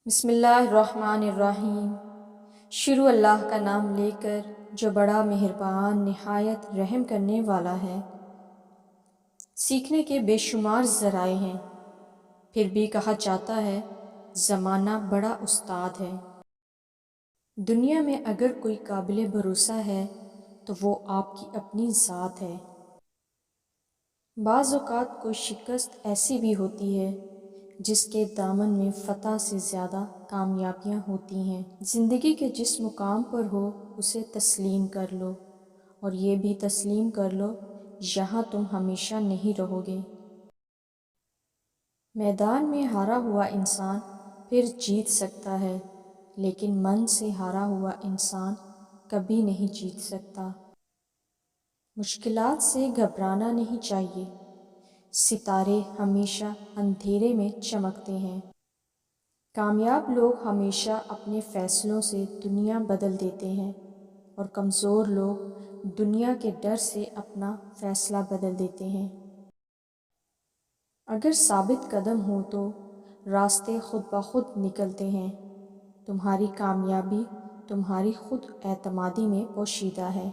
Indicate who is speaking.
Speaker 1: بسم اللہ الرحمن الرحیم۔ شروع اللہ کا نام لے کر جو بڑا مہربان نہایت رحم کرنے والا ہے۔ سیکھنے کے بے شمار ذرائع ہیں، پھر بھی کہا جاتا ہے زمانہ بڑا استاد ہے۔ دنیا میں اگر کوئی قابل بھروسہ ہے تو وہ آپ کی اپنی ذات ہے۔ بعض اوقات کوئی شکست ایسی بھی ہوتی ہے جس کے دامن میں فتح سے زیادہ کامیابیاں ہوتی ہیں۔ زندگی کے جس مقام پر ہو اسے تسلیم کر لو، اور یہ بھی تسلیم کر لو یہاں تم ہمیشہ نہیں رہو گے۔ میدان میں ہارا ہوا انسان پھر جیت سکتا ہے، لیکن من سے ہارا ہوا انسان کبھی نہیں جیت سکتا۔ مشکلات سے گھبرانا نہیں چاہیے۔ ستارے ہمیشہ اندھیرے میں چمکتے ہیں۔ کامیاب لوگ ہمیشہ اپنے فیصلوں سے دنیا بدل دیتے ہیں، اور کمزور لوگ دنیا کے ڈر سے اپنا فیصلہ بدل دیتے ہیں۔ اگر ثابت قدم ہو تو راستے خود بخود نکلتے ہیں۔ تمہاری کامیابی تمہاری خود اعتمادی میں پوشیدہ ہے۔